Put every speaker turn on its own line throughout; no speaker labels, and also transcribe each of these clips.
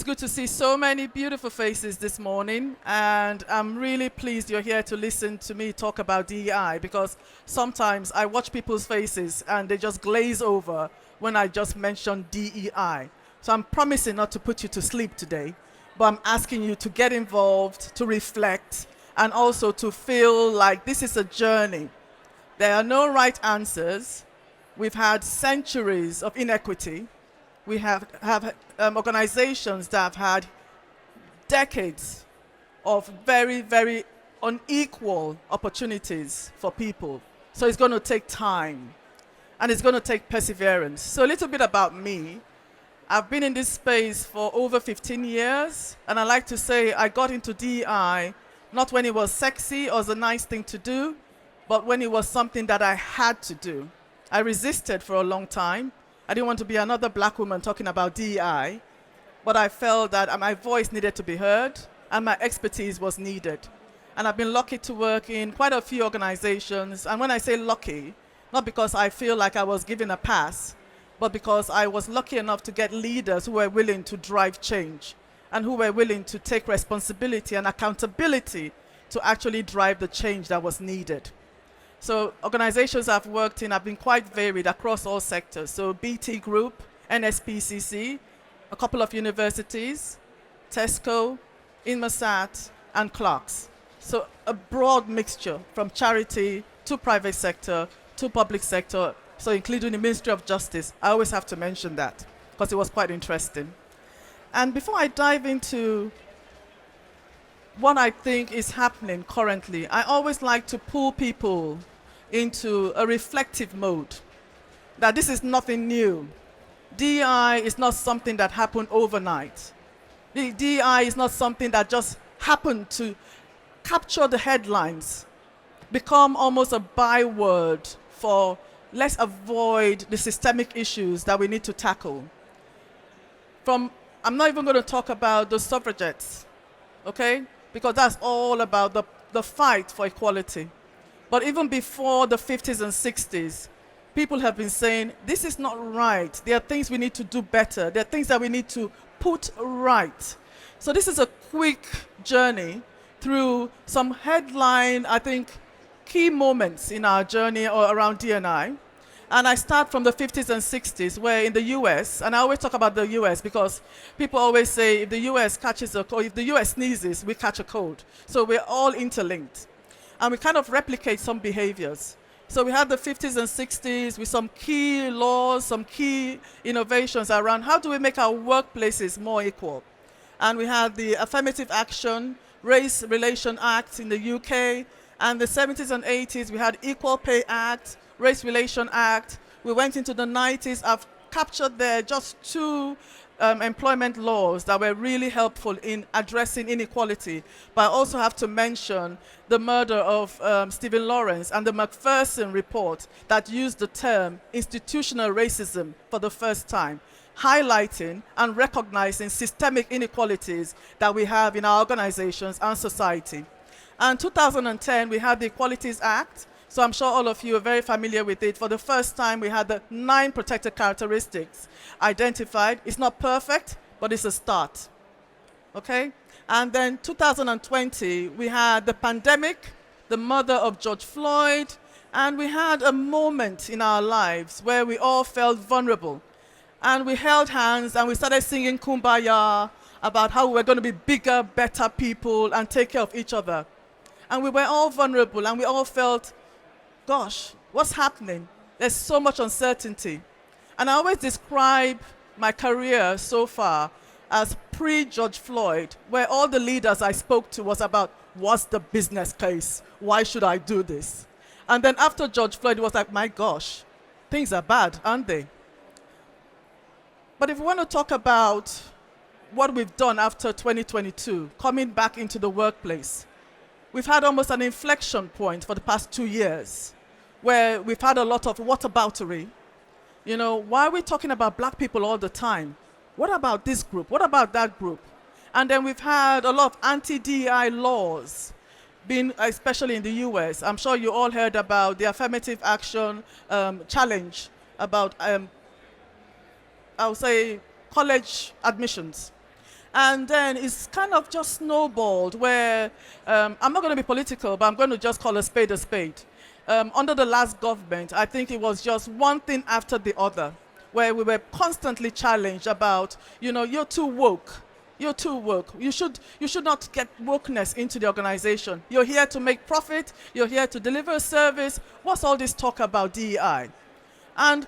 It's good to see so many beautiful faces this morning, and I'm really pleased you're here to listen to me talk about DEI, because sometimes I watch people's faces and they just glaze over when I just mention DEI. So I'm promising not to put you to sleep today, but I'm asking you to get involved, to reflect, and also to feel like this is a journey. There are no right answers. We've had centuries of inequity. We have organizations that have had decades of very, very unequal opportunities for people. So it's going to take time, and it's going to take perseverance. So a little bit about me. I've been in this space for over 15 years, and I like to say I got into DEI not when it was sexy or was a nice thing to do, but when it was something that I had to do. I resisted for a long time. I didn't want to be another black woman talking about DEI, but I felt that my voice needed to be heard and my expertise was needed. And I've been lucky to work in quite a few organizations. And when I say lucky, not because I feel like I was given a pass, but because I was lucky enough to get leaders who were willing to drive change and who were willing to take responsibility and accountability to actually drive the change that was needed. So organizations I've worked in have been quite varied across all sectors. So BT Group, NSPCC, a couple of universities, Tesco, Inmarsat, and Clark's. So a broad mixture from charity to private sector to public sector, so including the Ministry of Justice. I always have to mention that because it was quite interesting. And before I dive into what I think is happening currently, I always like to pull people into a reflective mode, that this is nothing new. DEI is not something that happened overnight. The DEI is not something that just happened to capture the headlines, become almost a byword for let's avoid the systemic issues that we need to tackle. I'm not even going to talk about the suffragettes, okay? Because that's all about the fight for equality. But even before the 50s and 60s, people have been saying, this is not right. There are things we need to do better. There are things that we need to put right. So this is a quick journey through some headline, I think, key moments in our journey or around D&I. And I start from the 50s and 60s, where in the US, and I always talk about the US because people always say if the US catches a cold, if the US sneezes, we catch a cold. So we're all interlinked. And we kind of replicate some behaviors. So we had the 50s and 60s with some key laws, some key innovations around how do we make our workplaces more equal. And we had the Affirmative Action, Race Relation Act in the UK, and the 70s and 80s we had Equal Pay Act, Race Relation Act. We went into the 90s. I've captured there just two employment laws that were really helpful in addressing inequality. But I also have to mention the murder of Stephen Lawrence and the Macpherson report that used the term institutional racism for the first time, highlighting and recognizing systemic inequalities that we have in our organizations and society. And 2010, we had the Equalities Act. So I'm sure all of you are very familiar with it. For the first time, we had the 9 protected characteristics identified. It's not perfect, but it's a start. Okay? And then 2020, we had the pandemic, the murder of George Floyd, and we had a moment in our lives where we all felt vulnerable. And we held hands and we started singing Kumbaya about how we were going to be bigger, better people and take care of each other. And we were all vulnerable and we all felt, gosh, what's happening? There's so much uncertainty. And I always describe my career so far as pre-George Floyd, where all the leaders I spoke to was about, what's the business case? Why should I do this? And then after George Floyd, it was like, my gosh, things are bad, aren't they? But if we want to talk about what we've done after 2022, coming back into the workplace, we've had almost an inflection point for the past 2 years where we've had a lot of whataboutery. You know, why are we talking about black people all the time? What about this group? What about that group? And then we've had a lot of anti-DEI laws, being especially in the US. I'm sure you all heard about the affirmative action challenge about, I would say, college admissions. And then it's kind of just snowballed where I'm not going to be political, but I'm going to just call a spade a spade. Under the last government, I think it was just one thing after the other, where we were constantly challenged about, you're too woke. You're too woke. You should not get wokeness into the organization. You're here to make profit. You're here to deliver a service. What's all this talk about DEI? And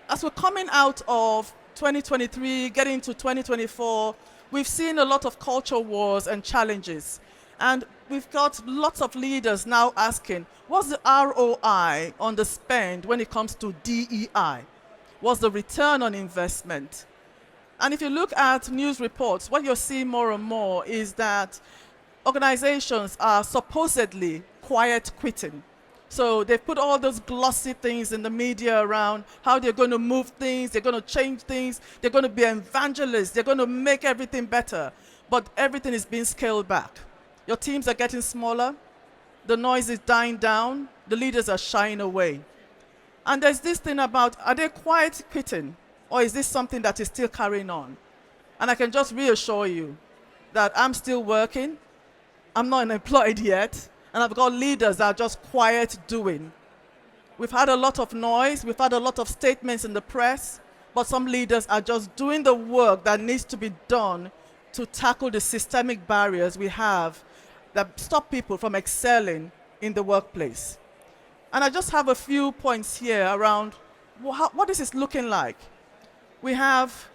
as we're coming out of 2023, getting into 2024, we've seen a lot of culture wars and challenges. And we've got lots of leaders now asking, what's the ROI on the spend when it comes to DEI? What's the return on investment? And if you look at news reports, what you're seeing more and more is that organizations are supposedly quiet quitting. So they've put all those glossy things in the media around how they're going to move things, they're going to change things, they're going to be evangelists, they're going to make everything better. But everything is being scaled back. Your teams are getting smaller, the noise is dying down, the leaders are shying away. And there's this thing about, are they quiet quitting? Or is this something that is still carrying on? And I can just reassure you that I'm still working, I'm not unemployed yet, and I've got leaders that are just quiet doing. We've had a lot of noise, we've had a lot of statements in the press, but some leaders are just doing the work that needs to be done to tackle the systemic barriers we have that stop people from excelling in the workplace. And I just have a few points here around what this is looking like. We have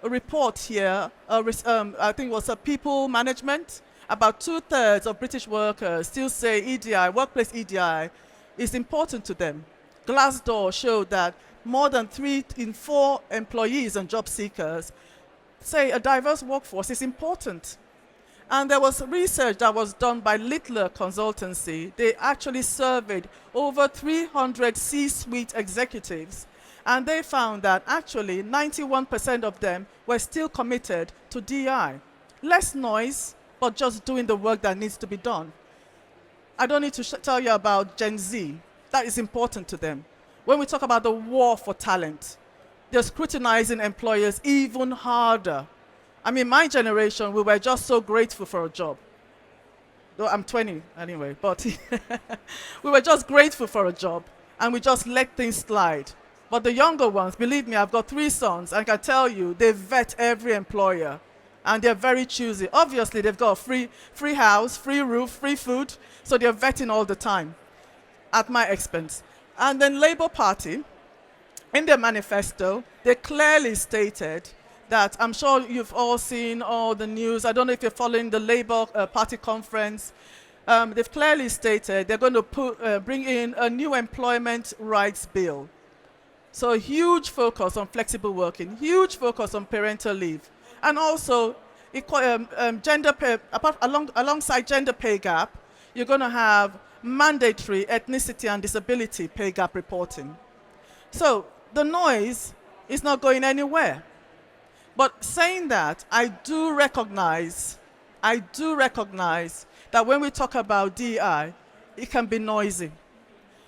a report here, I think it was a people management. About 2/3 of British workers still say EDI, workplace EDI, is important to them. Glassdoor showed that more than 3 in 4 employees and job seekers say a diverse workforce is important. And there was research that was done by Littler Consultancy. They actually surveyed over 300 C-suite executives, and they found that actually 91% of them were still committed to DI. Less noise, but just doing the work that needs to be done. I don't need to tell you about Gen Z. That is important to them. When we talk about the war for talent, they're scrutinizing employers even harder. I mean, my generation, we were just so grateful for a job. Though I'm 20 anyway, but we were just grateful for a job, and we just let things slide. But the younger ones, believe me, I've got 3 sons, and I can tell you, they vet every employer, and they're very choosy. Obviously, they've got a free house, free roof, free food, so they're vetting all the time at my expense. And then Labour Party, in their manifesto, they clearly stated that, I'm sure you've all seen all the news, I don't know if you're following the Labour Party conference, they've clearly stated they're going to bring in a new employment rights bill. So a huge focus on flexible working, huge focus on parental leave, and also gender pay, alongside gender pay gap, you're going to have mandatory ethnicity and disability pay gap reporting. So the noise is not going anywhere. But saying that, I do recognize that when we talk about DEI, it can be noisy.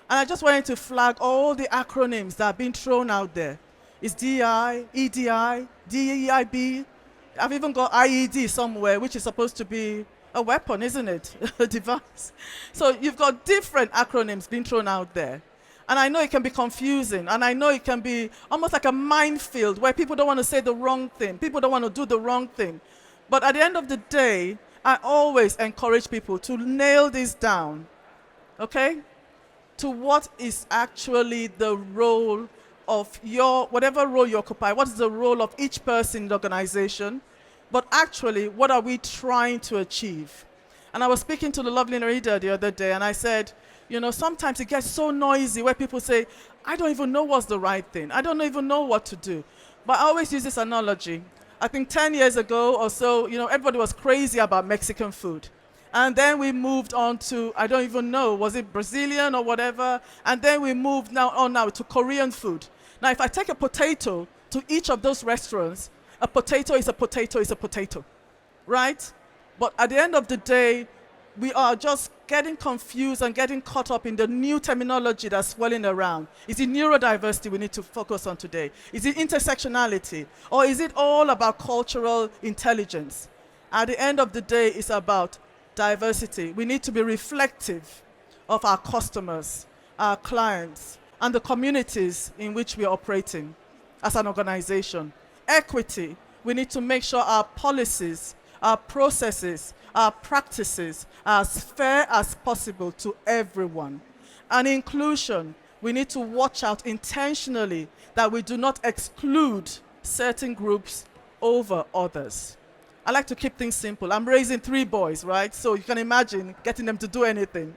And I just wanted to flag all the acronyms that are being thrown out there. It's DEI, EDI, DEIB. I've even got IED somewhere, which is supposed to be a weapon, isn't it? A device. So you've got different acronyms being thrown out there. And I know it can be confusing, and I know it can be almost like a minefield where people don't want to say the wrong thing, people don't want to do the wrong thing. But at the end of the day, I always encourage people to nail this down, okay? To what is actually the role of whatever role you occupy, what is the role of each person in the organization, but actually, what are we trying to achieve? And I was speaking to the lovely Narita the other day, and I said, sometimes it gets so noisy where people say, I don't even know what's the right thing. I don't even know what to do. But I always use this analogy. I think 10 years ago or so, everybody was crazy about Mexican food. And then we moved on to, I don't even know, was it Brazilian or whatever? And then we moved now to Korean food. Now, if I take a potato to each of those restaurants, a potato is a potato is a potato, right? But at the end of the day, we are just getting confused and getting caught up in the new terminology that's swirling around. Is it neurodiversity we need to focus on today? Is it intersectionality? Or is it all about cultural intelligence? At the end of the day, it's about diversity. We need to be reflective of our customers, our clients, and the communities in which we are operating as an organization. Equity, we need to make sure our policies, our processes, our practices are as fair as possible to everyone. And inclusion, we need to watch out intentionally that we do not exclude certain groups over others. I like to keep things simple. I'm raising 3 boys, right? So you can imagine getting them to do anything.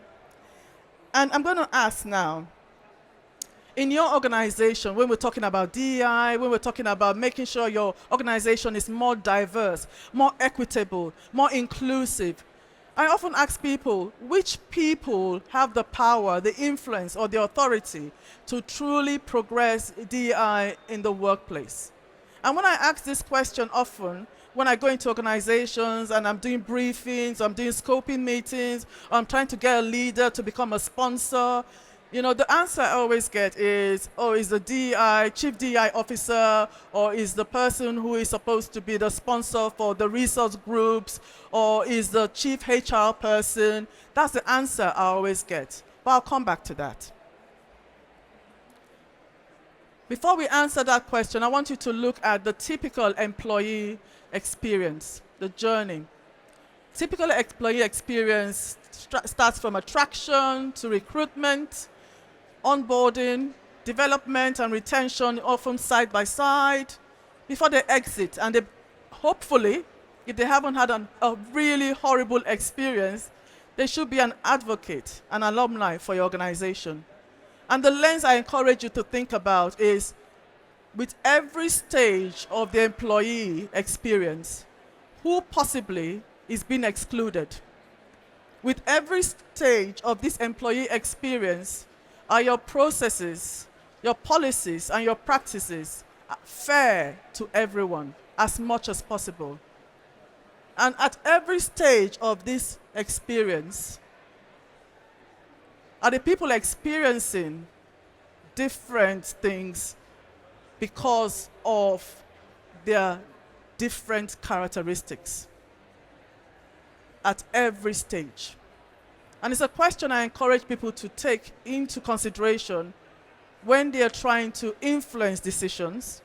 And I'm going to ask now, in your organization, when we're talking about DEI, when we're talking about making sure your organization is more diverse, more equitable, more inclusive, I often ask people, which people have the power, the influence, or the authority to truly progress DEI in the workplace? And when I ask this question often, when I go into organizations and I'm doing briefings, I'm doing scoping meetings, or I'm trying to get a leader to become a sponsor, you know, the answer I always get is, oh, is the DEI, chief DEI officer, or is the person who is supposed to be the sponsor for the resource groups, or is the chief HR person. That's the answer I always get. But I'll come back to that. Before we answer that question, I want you to look at the typical employee experience, the journey. Typical employee experience starts from attraction to recruitment, onboarding, development and retention, often side by side, before they exit. And they, hopefully, if they haven't had a really horrible experience, they should be an advocate, an alumni for your organization. And the lens I encourage you to think about is, with every stage of the employee experience, who possibly is being excluded? With every stage of this employee experience, are your processes, your policies, and your practices fair to everyone as much as possible? And at every stage of this experience, are the people experiencing different things because of their different characteristics? At every stage. And it's a question I encourage people to take into consideration when they are trying to influence decisions,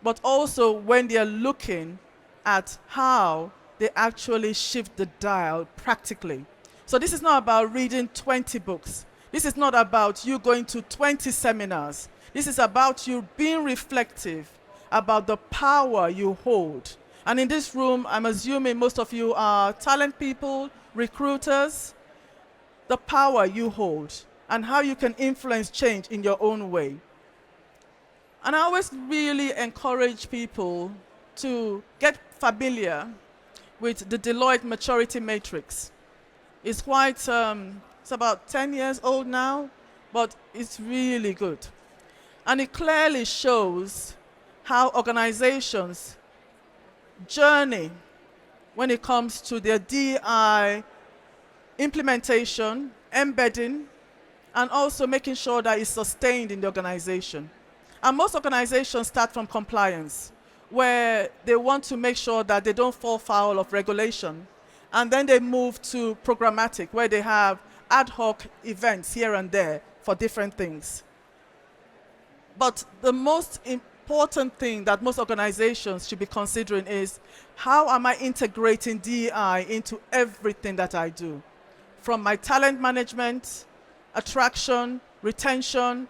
but also when they are looking at how they actually shift the dial practically. So this is not about reading 20 books. This is not about you going to 20 seminars. This is about you being reflective about the power you hold. And in this room, I'm assuming most of you are talent people, recruiters, the power you hold and how you can influence change in your own way. And I always really encourage people to get familiar with the Deloitte Maturity Matrix. It's quite, it's about 10 years old now, but it's really good. And it clearly shows how organizations journey when it comes to their DEI implementation, embedding, and also making sure that it's sustained in the organization. And most organizations start from compliance, where they want to make sure that they don't fall foul of regulation. And then they move to programmatic, where they have ad hoc events here and there for different things. But the most important thing that most organizations should be considering is, how am I integrating DEI into everything that I do? From my talent management, attraction, retention,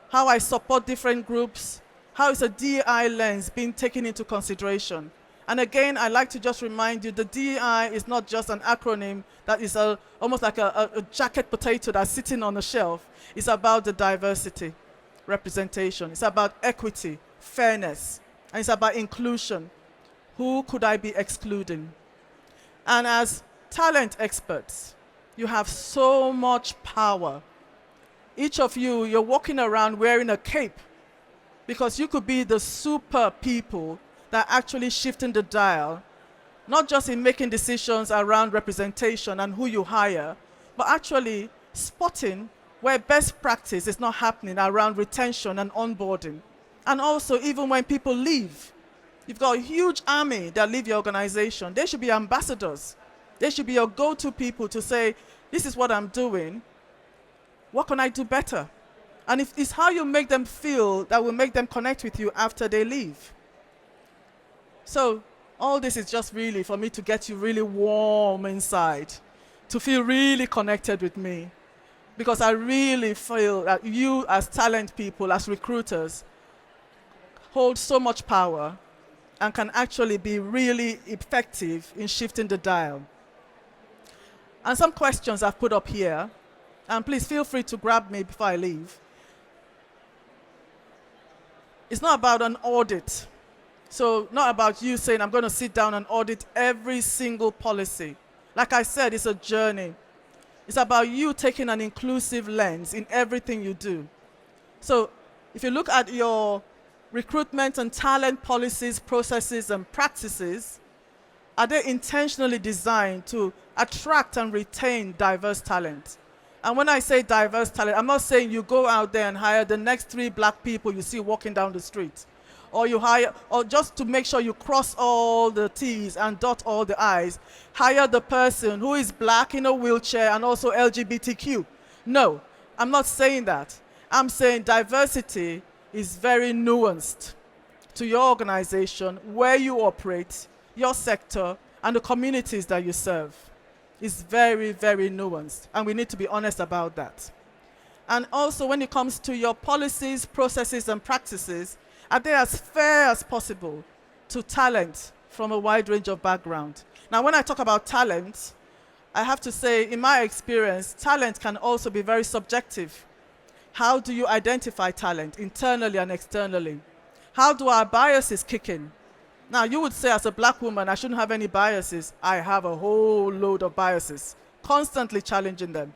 how I support different groups, how is a DEI lens being taken into consideration? And again, I like to just remind you, the DEI is not just an acronym that is almost like a jacket potato that's sitting on a shelf. It's about the diversity, representation. It's about equity, fairness, and it's about inclusion. Who could I be excluding? And as talent experts, you have so much power. Each of you, you're walking around wearing a cape because you could be the super people that are actually shifting the dial, not just in making decisions around representation and who you hire, but actually spotting where best practice is not happening around retention and onboarding. And also even when people leave, You've got a huge army that leave your organization. They should be ambassadors. They should be your go-to people to say, this is what I'm doing. What can I do better? And if it's how you make them feel that will make them connect with you after they leave. So all this is just really for me to get you really warm inside, to feel really connected with me. Because I really feel that you as talent people, as recruiters, hold so much power and can actually be really effective in shifting the dial. And some questions I've put up here, and please feel free to grab me before I leave. It's not about an audit. So not about you saying, I'm going to sit down and audit every single policy. Like I said, it's a journey. It's about you taking an inclusive lens in everything you do. So if you look at your recruitment and talent policies, processes, and practices, are they intentionally designed to attract and retain diverse talent? And when I say diverse talent, I'm not saying you go out there and hire the next 3 black people you see walking down the street. Or you hire, or just to make sure you cross all the T's and dot all the I's, hire the person who is black in a wheelchair and also LGBTQ. No, I'm not saying that. I'm saying diversity is very nuanced to your organization, where you operate, your sector, and the communities that you serve. It's very, very nuanced, and we need to be honest about that. And also when it comes to your policies, processes, and practices, are they as fair as possible to talent from a wide range of background? Now, when I talk about talent, I have to say, in my experience, talent can also be very subjective. How do you identify talent internally and externally? How do our biases kick in? Now, you would say as a black woman, I shouldn't have any biases. I have a whole load of biases, constantly challenging them.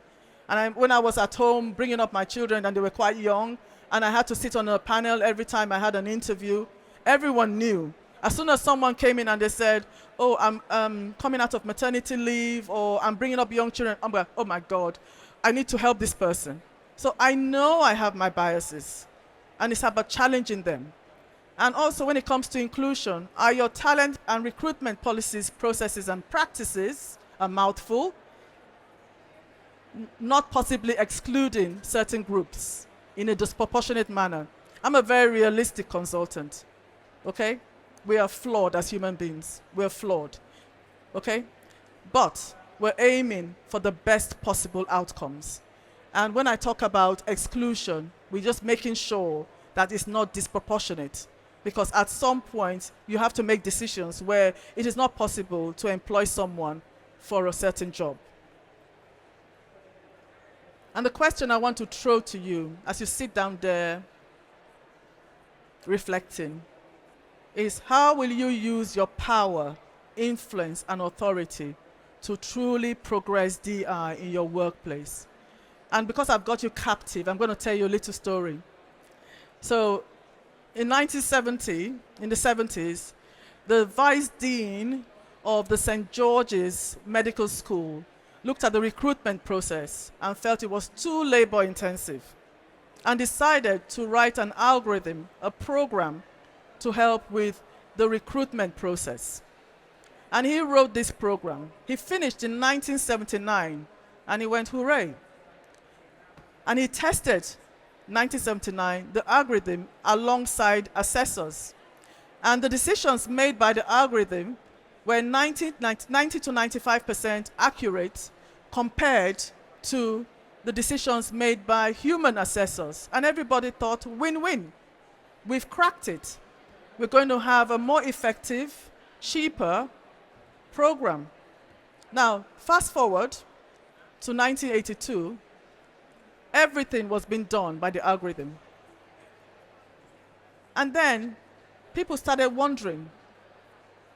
And when I was at home bringing up my children and they were quite young, and I had to sit on a panel every time I had an interview, everyone knew. As soon as someone came in and they said, oh, I'm coming out of maternity leave, or I'm bringing up young children, I'm like, oh my God, I need to help this person. So I know I have my biases, and it's about challenging them. And also when it comes to inclusion, are your talent and recruitment policies, processes, and practices a mouthful? Not possibly excluding certain groups in a disproportionate manner. I'm a very realistic consultant, okay? We are flawed as human beings. We're flawed, okay? But we're aiming for the best possible outcomes. And when I talk about exclusion, we're just making sure that it's not disproportionate. Because at some point, you have to make decisions where it is not possible to employ someone for a certain job. And the question I want to throw to you as you sit down there reflecting is, how will you use your power, influence, and authority to truly progress DI in your workplace? And because I've got you captive, I'm going to tell you a little story. So in 1970, in the 70s, the vice dean of the St. George's Medical School looked at the recruitment process and felt it was too labor intensive and decided to write an algorithm, a program, to help with the recruitment process. And he wrote this program. He finished in 1979, and he went, hooray. And he tested, 1979, the algorithm alongside assessors. And the decisions made by the algorithm were 90 to 95% accurate compared to the decisions made by human assessors. And everybody thought, win-win. We've cracked it. We're going to have a more effective, cheaper program. Now, fast forward to 1982, everything was being done by the algorithm. And then people started wondering,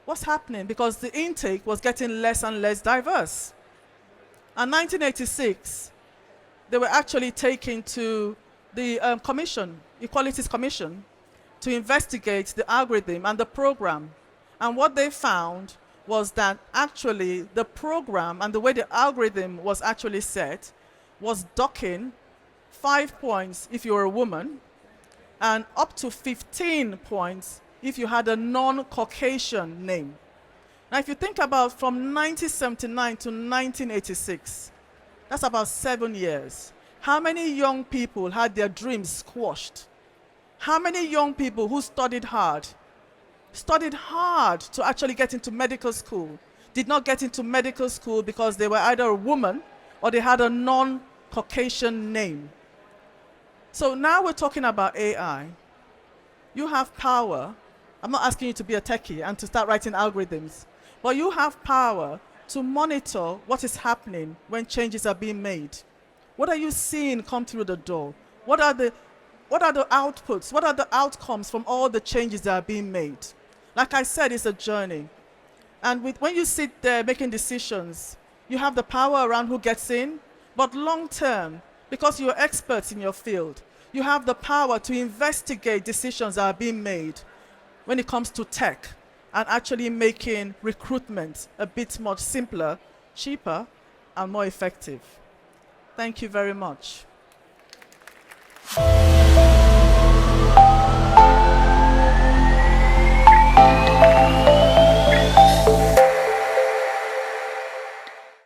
what's happening? Because the intake was getting less and less diverse. And 1986, they were actually taken to the Equalities Commission, to investigate the algorithm and the program. And what they found was that actually the program and the way the algorithm was actually set was docking 5 points if you're a woman, and up to 15 points if you had a non-Caucasian name. Now, if you think about from 1979 to 1986, that's about 7 years. How many young people had their dreams squashed? How many young people who studied hard to actually get into medical school, did not get into medical school because they were either a woman or they had a non-Caucasian name? So now we're talking about AI. You have power. I'm not asking you to be a techie and to start writing algorithms, but you have power to monitor what is happening when changes are being made. What are you seeing come through the door? What are the outputs? What are the outcomes from all the changes that are being made? Like I said, it's a journey. And when you sit there making decisions, you have the power around who gets in, but long term, because you're experts in your field, you have the power to investigate decisions that are being made when it comes to tech and actually making recruitment a bit much simpler, cheaper, and more effective. Thank you very much.